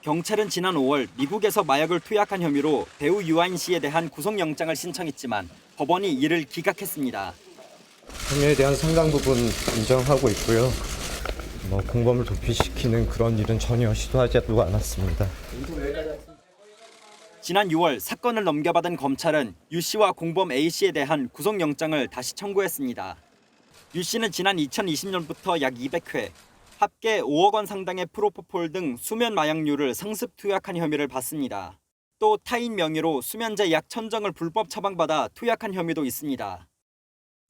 경찰은 지난 5월 미국에서 마약을 투약한 혐의로 배우 유아인 씨에 대한 구속영장을 신청했지만 법원이 이를 기각했습니다. 혐의에 대한 상당 부분 인정하고 있고요. 공범을 도피시키는 그런 일은 전혀 시도하지도 않았습니다. 지난 6월 사건을 넘겨받은 검찰은 유 씨와 공범 A 씨에 대한 구속영장을 다시 청구했습니다. 유 씨는 지난 2020년부터 약 200회, 합계 5억 원 상당의 프로포폴 등 수면 마약류를 상습 투약한 혐의를 받습니다. 또 타인 명의로 수면제 약 1000정을 불법 처방받아 투약한 혐의도 있습니다.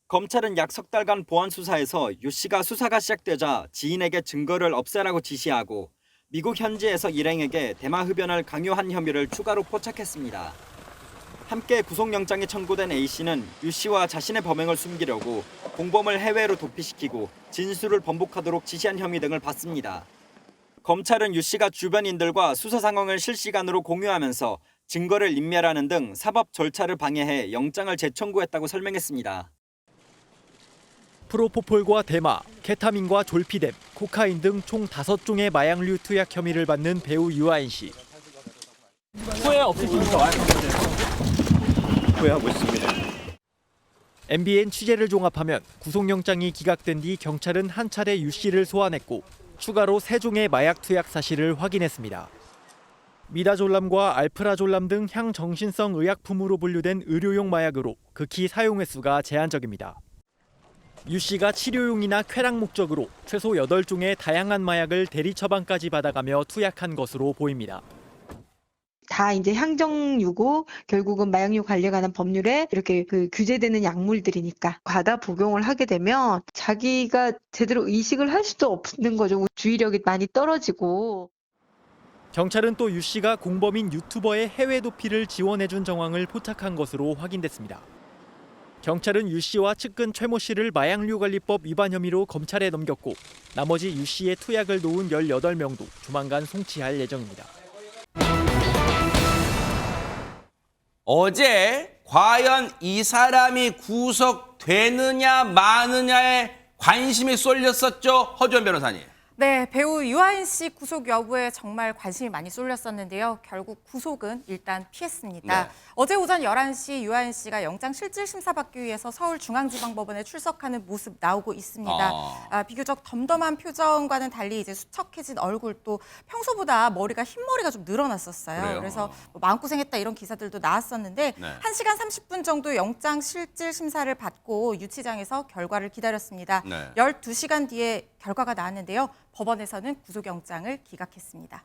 검찰은 약 석 달간 보안 수사에서 유 씨가 수사가 시작되자 지인에게 증거를 없애라고 지시하고 미국 현지에서 일행에게 대마 흡연을 강요한 혐의를 추가로 포착했습니다. 함께 구속영장이 청구된 A 씨는 유 씨와 자신의 범행을 숨기려고 공범을 해외로 도피시키고 진술을 번복하도록 지시한 혐의 등을 받습니다. 검찰은 유 씨가 주변인들과 수사 상황을 실시간으로 공유하면서 증거를 인멸하는 등 사법 절차를 방해해 영장을 재청구했다고 설명했습니다. 프로포폴과 대마, 케타민과 졸피뎀, 코카인 등 총 5종의 마약류 투약 혐의를 받는 배우 유아인 씨. 후회 없으십니까? 후회하고 있습니다. MBN 취재를 종합하면 구속영장이 기각된 뒤 경찰은 한 차례 유 씨를 소환했고 추가로 3종의 마약 투약 사실을 확인했습니다. 미다졸람과 알프라졸람 등 향정신성 의약품으로 분류된 의료용 마약으로 극히 사용 횟수가 제한적입니다. 유 씨가 치료용이나 쾌락 목적으로 최소 8종의 다양한 마약을 대리 처방까지 받아가며 투약한 것으로 보입니다. 다 이제 향정유고 결국은 마약류 관리에 관한 법률에 이렇게 규제되는 약물들이니까 과다 복용을 하게 되면 자기가 제대로 의식을 할 수도 없는 거죠. 주의력이 많이 떨어지고. 경찰은 또 유 씨가 공범인 유튜버의 해외 도피를 지원해준 정황을 포착한 것으로 확인됐습니다. 경찰은 유 씨와 측근 최모 씨를 마약류관리법 위반 혐의로 검찰에 넘겼고 나머지 유 씨의 투약을 도운 18명도 조만간 송치할 예정입니다. 어제 과연 이 사람이 구속되느냐 마느냐에 관심이 쏠렸었죠, 허주원 변호사님. 네, 배우 유아인 씨 구속 여부에 정말 관심이 많이 쏠렸었는데요. 결국 구속은 일단 피했습니다. 네. 어제 오전 11시 유아인 씨가 영장실질심사 받기 위해서 서울중앙지방법원에 출석하는 모습 나오고 있습니다. 비교적 덤덤한 표정과는 달리 이제 수척해진 얼굴, 또 평소보다 머리가 흰머리가 좀 늘어났었어요. 그래요? 그래서 마음고생했다 이런 기사들도 나왔었는데 네. 1시간 30분 정도 영장실질심사를 받고 유치장에서 결과를 기다렸습니다. 네. 12시간 뒤에 결과가 나왔는데요. 법원에서는 구속영장을 기각했습니다.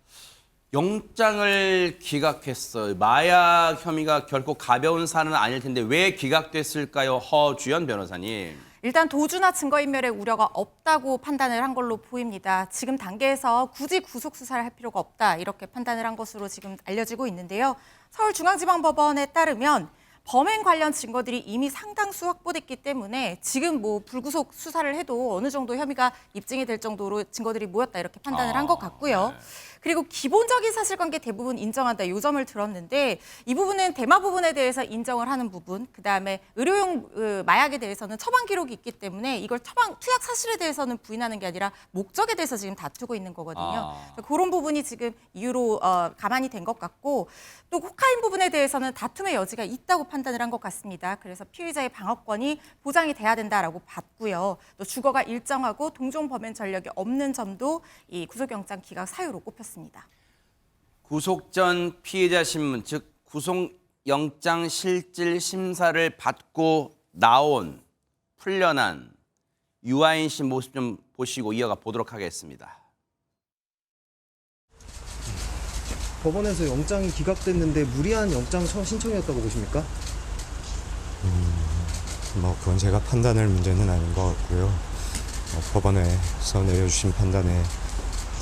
영장을 기각했어요. 마약 혐의가 결코 가벼운 사안은 아닐 텐데 왜 기각됐을까요, 허주연 변호사님? 일단 도주나 증거인멸의 우려가 없다고 판단을 한 걸로 보입니다. 지금 단계에서 굳이 구속 수사를 할 필요가 없다, 이렇게 판단을 한 것으로 지금 알려지고 있는데요. 서울중앙지방법원에 따르면 범행 관련 증거들이 이미 상당수 확보됐기 때문에 지금 불구속 수사를 해도 어느 정도 혐의가 입증이 될 정도로 증거들이 모였다, 이렇게 판단을 한 것 같고요. 네. 그리고 기본적인 사실관계 대부분 인정한다, 이 점을 들었는데 이 부분은 대마 부분에 대해서 인정을 하는 부분, 그다음에 의료용 마약에 대해서는 처방 기록이 있기 때문에 이걸 투약 사실에 대해서는 부인하는 게 아니라 목적에 대해서 지금 다투고 있는 거거든요. 그런 부분이 지금 이유로 가만히 된 것 같고, 또 코카인 부분에 대해서는 다툼의 여지가 있다고 판단을 한 것 같습니다. 그래서 피의자의 방어권이 보장이 돼야 된다라고 봤고요. 또 주거가 일정하고 동종 범행 전력이 없는 점도 이 구속영장 기각 사유로 꼽혔습니다. 구속 전 피해자 신문, 즉 구속영장 실질 심사를 받고 나온 풀려난 유아인 씨 모습 좀 보시고 이어가 보도록 하겠습니다. 법원에서 영장이 기각됐는데 무리한 영장 신청이었다고 보십니까? 그건 제가 판단할 문제는 아닌 것 같고요. 법원에서 내려주신 판단에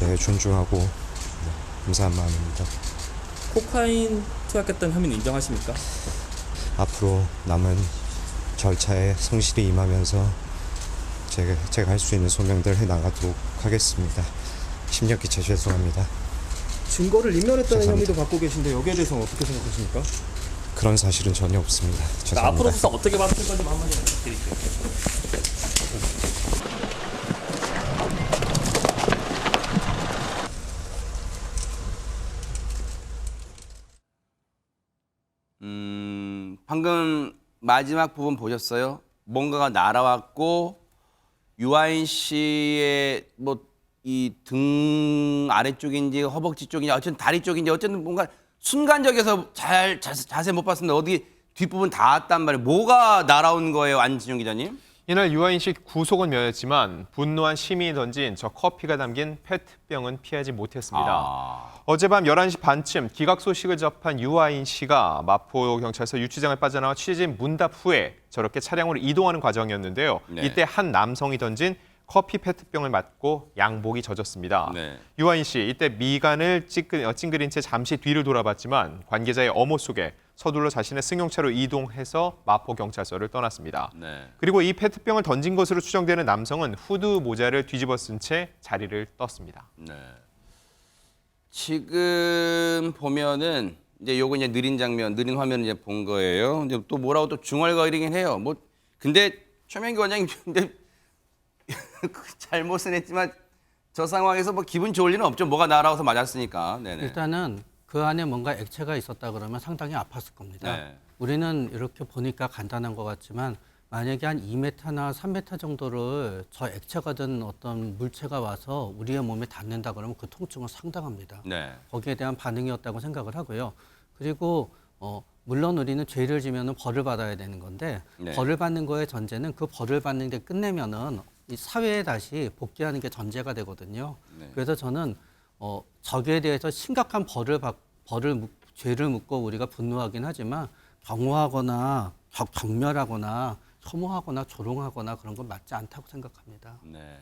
대해 존중하고 감사한 마음입니다. 코카인 투약했던 혐의는 인정하십니까? 앞으로 남은 절차에 성실히 임하면서 제가 할 수 있는 소명들 해나가도록 하겠습니다. 심력 끼쳐 죄송합니다. 증거를 인멸했다는 죄송합니다. 혐의도 받고 계신데 여기에 대해서는 어떻게 생각하십니까? 그런 사실은 전혀 없습니다. 죄송합니다. 앞으로 수사 어떻게 받을 건지 한마디 부탁드릴게요. 방금 마지막 부분 보셨어요? 뭔가가 날아왔고 유아인 씨의 뭐 이 등 아래쪽인지 허벅지 쪽인지 어쨌든 다리 쪽인지 어쨌든 뭔가 순간적에서 자세히 못 봤습니다. 어디 뒷부분 닿았단 말이에요. 뭐가 날아온 거예요, 안진영 기자님? 이날 유아인 씨 구속은 면했지만 분노한 시민이 던진 저 커피가 담긴 페트병은 피하지 못했습니다. 어젯밤 11시 반쯤 기각 소식을 접한 유아인 씨가 마포경찰서 유치장을 빠져나와 취재진 문답 후에 저렇게 차량으로 이동하는 과정이었는데요. 네. 이때 한 남성이 던진 커피 페트병을 맞고 양복이 젖었습니다. 네. 유아인 씨 이때 미간을 찡그린 채 잠시 뒤를 돌아봤지만 관계자의 엄호 속에 서둘러 자신의 승용차로 이동해서 마포경찰서를 떠났습니다. 네. 그리고 이 페트병을 던진 것으로 추정되는 남성은 후드 모자를 뒤집어 쓴 채 자리를 떴습니다. 네. 지금 보면은 이제 요거 이제 느린 장면, 느린 화면 이제 본 거예요. 이제 또 뭐라고 또 중얼거리긴 해요. 뭐 근데 최명기 원장님 근데 잘못은 했지만 저 상황에서 뭐 기분 좋을 일은 없죠. 뭐가 날아와서 맞았으니까. 네네. 일단은 그 안에 뭔가 액체가 있었다 그러면 상당히 아팠을 겁니다. 네. 우리는 이렇게 보니까 간단한 것 같지만 만약에 한 2m나 3m 정도를 저 액체가 든 어떤 물체가 와서 우리의 몸에 닿는다 그러면 그 통증은 상당합니다. 네. 거기에 대한 반응이었다고 생각을 하고요. 그리고 물론 우리는 죄를 지면은 벌을 받아야 되는 건데 네. 벌을 받는 거의 전제는 그 벌을 받는 게 끝내면은 이 사회에 다시 복귀하는 게 전제가 되거든요. 네. 그래서 저는 저기에 대해서 심각한 죄를 묻고 우리가 분노하긴 하지만 경호하거나 경멸하거나 혐오하거나 조롱하거나 그런 건 맞지 않다고 생각합니다. 네.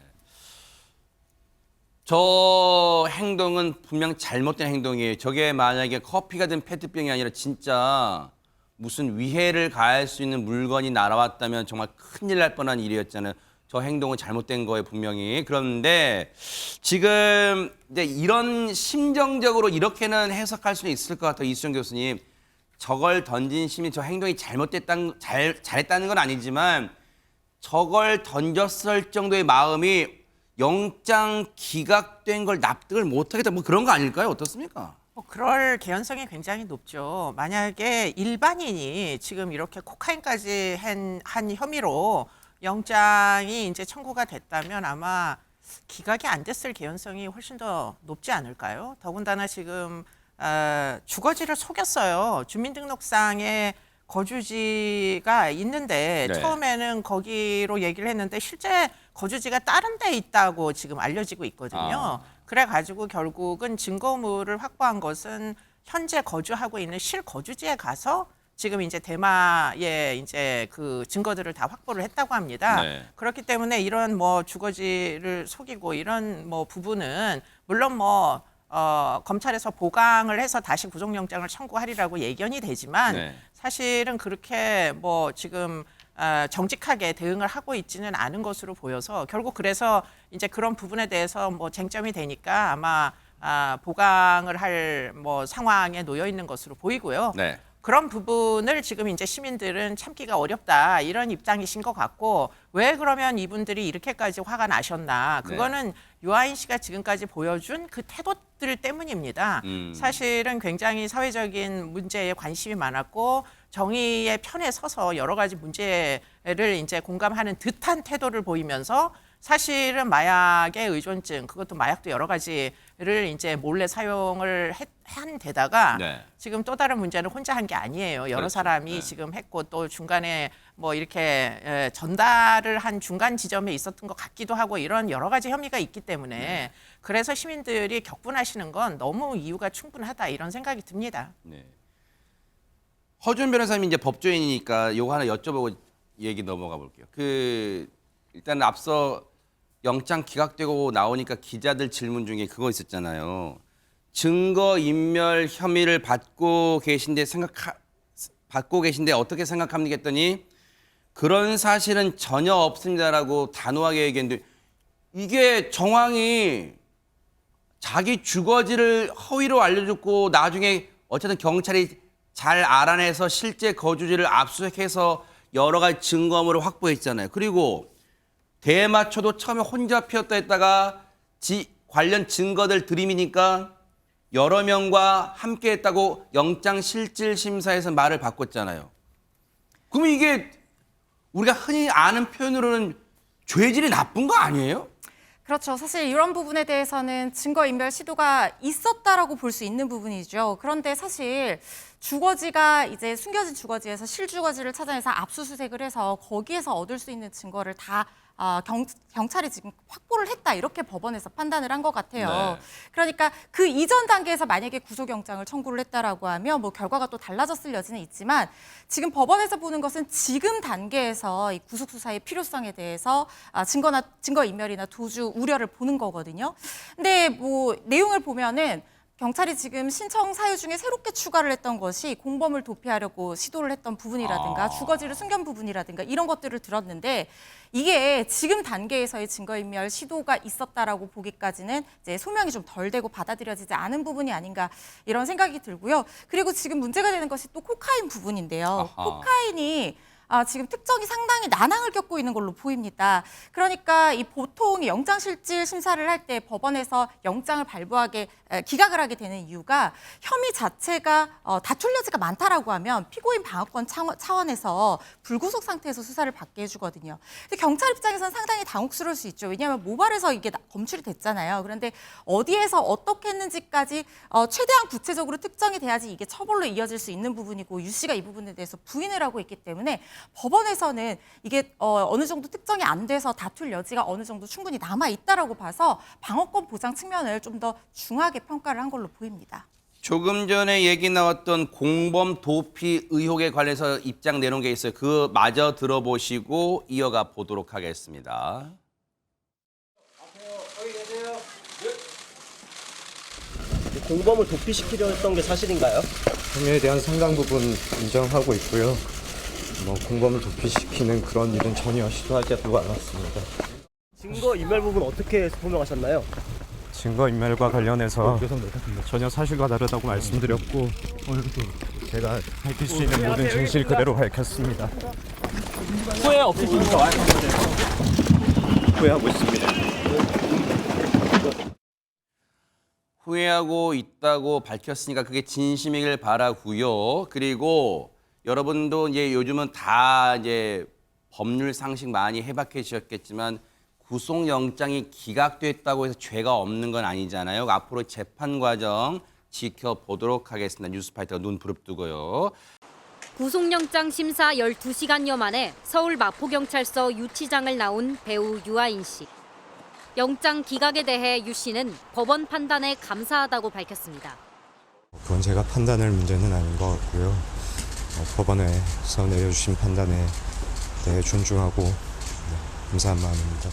저 행동은 분명 잘못된 행동이에요. 저게 만약에 커피가 든 페트병이 아니라 진짜 무슨 위해를 가할 수 있는 물건이 날아왔다면 정말 큰일 날 뻔한 일이었잖아요. 저 행동은 잘못된 거예요, 분명히. 그런데 지금 이제 이런 심정적으로 이렇게는 해석할 수는 있을 것 같아요, 이수정 교수님. 저걸 던진 시민, 저 행동이 잘했다는 건 아니지만 저걸 던졌을 정도의 마음이 영장 기각된 걸 납득을 못하겠다, 뭐 그런 거 아닐까요? 어떻습니까? 그럴 개연성이 굉장히 높죠. 만약에 일반인이 지금 이렇게 코카인까지 한 혐의로 영장이 이제 청구가 됐다면 아마 기각이 안 됐을 개연성이 훨씬 더 높지 않을까요? 더군다나 지금 주거지를 속였어요. 주민등록상에 거주지가 있는데 네. 처음에는 거기로 얘기를 했는데 실제 거주지가 다른 데 있다고 지금 알려지고 있거든요. 그래가지고 결국은 증거물을 확보한 것은 현재 거주하고 있는 실거주지에 가서 지금 이제 대마의 이제 그 증거들을 다 확보를 했다고 합니다. 네. 그렇기 때문에 이런 뭐 주거지를 속이고 이런 뭐 부분은 물론 뭐 검찰에서 보강을 해서 다시 구속영장을 청구하리라고 예견이 되지만 네. 사실은 그렇게 뭐 지금 정직하게 대응을 하고 있지는 않은 것으로 보여서 결국 그래서 이제 그런 부분에 대해서 뭐 쟁점이 되니까 아마 보강을 할 뭐 상황에 놓여 있는 것으로 보이고요. 네. 그런 부분을 지금 이제 시민들은 참기가 어렵다 이런 입장이신 것 같고 왜 그러면 이분들이 이렇게까지 화가 나셨나 그거는 유아인 씨가 지금까지 보여준 그 태도들 때문입니다. 사실은 굉장히 사회적인 문제에 관심이 많았고 정의의 편에 서서 여러 가지 문제를 이제 공감하는 듯한 태도를 보이면서 사실은 마약의 의존증 그것도 마약도 여러 가지를 이제 몰래 사용을 한 데다가 네. 지금 또 다른 문제는 혼자 한 게 아니에요. 여러 그렇죠. 사람이 네. 지금 했고 또 중간에 뭐 이렇게 전달을 한 중간 지점에 있었던 것 같기도 하고 이런 여러 가지 혐의가 있기 때문에 그래서 시민들이 격분하시는 건 너무 이유가 충분하다 이런 생각이 듭니다. 네. 허준 변호사님이 이제 법조인이니까 요거 하나 여쭤보고 얘기 넘어가 볼게요. 일단 앞서 영장 기각되고 나오니까 기자들 질문 중에 그거 있었잖아요. 증거인멸 혐의를 받고 계신데 어떻게 생각합니까 했더니 그런 사실은 전혀 없습니다라고 단호하게 얘기했는데 이게 정황이 자기 주거지를 허위로 알려줬고 나중에 어쨌든 경찰이 잘 알아내서 실제 거주지를 압수해서 여러 가지 증거물을 확보했잖아요. 그리고 대마초도 처음에 혼자 피웠다 했다가 관련 증거들 들이미니까 여러 명과 함께했다고 영장실질심사에서 말을 바꿨잖아요. 그러면 이게 우리가 흔히 아는 표현으로는 죄질이 나쁜 거 아니에요? 그렇죠. 사실 이런 부분에 대해서는 증거인멸 시도가 있었다라고 볼 수 있는 부분이죠. 그런데 사실 주거지가 이제 숨겨진 주거지에서 실주거지를 찾아내서 압수수색을 해서 거기에서 얻을 수 있는 증거를 다 경찰이 지금 확보를 했다 이렇게 법원에서 판단을 한 것 같아요. 네. 그러니까 그 이전 단계에서 만약에 구속영장을 청구를 했다라고 하면 뭐 결과가 또 달라졌을 여지는 있지만 지금 법원에서 보는 것은 지금 단계에서 이 구속수사의 필요성에 대해서 증거인멸이나 도주 우려를 보는 거거든요. 근데 뭐 내용을 보면은 경찰이 지금 신청 사유 중에 새롭게 추가를 했던 것이 공범을 도피하려고 시도를 했던 부분이라든가 주거지를 숨긴 부분이라든가 이런 것들을 들었는데 이게 지금 단계에서의 증거인멸 시도가 있었다라고 보기까지는 이제 소명이 좀 덜 되고 받아들여지지 않은 부분이 아닌가 이런 생각이 들고요. 그리고 지금 문제가 되는 것이 또 코카인 부분인데요. 코카인이 지금 특정이 상당히 난항을 겪고 있는 걸로 보입니다. 그러니까 이 보통 영장실질 심사를 할 때 법원에서 영장을 기각을 하게 되는 이유가 혐의 자체가 다툴 여지가 많다라고 하면 피고인 방어권 차원에서 불구속 상태에서 수사를 받게 해주거든요. 근데 경찰 입장에서는 상당히 당혹스러울 수 있죠. 왜냐하면 모발에서 이게 검출이 됐잖아요. 그런데 어디에서 어떻게 했는지까지 최대한 구체적으로 특정이 돼야지 이게 처벌로 이어질 수 있는 부분이고 유 씨가 이 부분에 대해서 부인을 하고 있기 때문에 법원에서는 이게 어느 정도 특정이 안 돼서 다툴 여지가 어느 정도 충분히 남아 있다라고 봐서 방어권 보장 측면을 좀 더 중하게 평가를 한 걸로 보입니다. 조금 전에 얘기 나왔던 공범 도피 의혹에 관해서 입장 내놓은 게 있어요. 그거 마저 들어보시고 이어가 보도록 하겠습니다. 공범을 도피시키려 했던 게 사실인가요? 혐의에 대한 상당 부분 인정하고 있고요. 공범을 도피시키는 그런 일은 전혀 시도하지도 않았습니다. 증거 인멸 부분 어떻게 소명하셨나요? 증거인멸과 관련해서 전혀 사실과 다르다고 말씀드렸고 제가 밝힐 수 있는 모든 진실 그대로 밝혔습니다. 후회 없으십니까? 후회하고 있습니다. 후회하고 있다고 밝혔으니까 그게 진심이길 바라고요. 그리고 여러분도 이제 요즘은 다 이제 법률 상식 많이 해박해지셨겠지만 구속영장이 기각됐다고 해서 죄가 없는 건 아니잖아요. 앞으로 재판 과정 지켜보도록 하겠습니다. 뉴스파이터가 눈 부릅뜨고요. 구속영장 심사 12시간여 만에 서울 마포경찰서 유치장을 나온 배우 유아인 씨. 영장 기각에 대해 유 씨는 법원 판단에 감사하다고 밝혔습니다. 그건 제가 판단할 문제는 아닌 것 같고요. 법원에서 내려주신 판단에 대해 존중하고 감사한 마음입니다.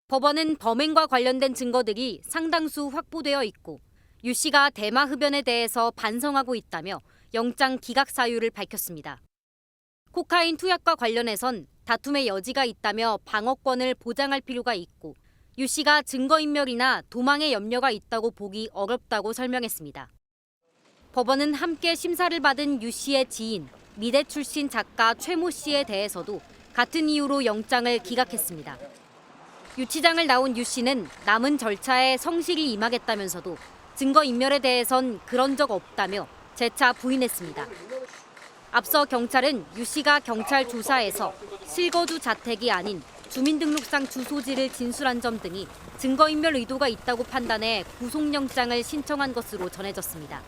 법원은 범행과 관련된 증거들이 상당수 확보되어 있고 유 씨가 대마 흡연에 대해서 반성하고 있다며 영장 기각 사유를 밝혔습니다. 코카인 투약과 관련해선 다툼의 여지가 있다며 방어권을 보장할 필요가 있고 유 씨가 증거인멸이나 도망의 염려가 있다고 보기 어렵다고 설명했습니다. 법원은 함께 심사를 받은 유 씨의 지인, 미대 출신 작가 최모 씨에 대해서도 같은 이유로 영장을 기각했습니다. 유치장을 나온 유 씨는 남은 절차에 성실히 임하겠다면서도 증거인멸에 대해선 그런 적 없다며 재차 부인했습니다. 앞서 경찰은 유 씨가 경찰 조사에서 실거주 자택이 아닌 주민등록상 주소지를 진술한 점 등이 증거인멸 의도가 있다고 판단해 구속영장을 신청한 것으로 전해졌습니다.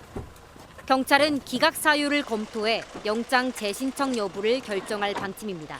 경찰은 기각 사유를 검토해 영장 재신청 여부를 결정할 방침입니다.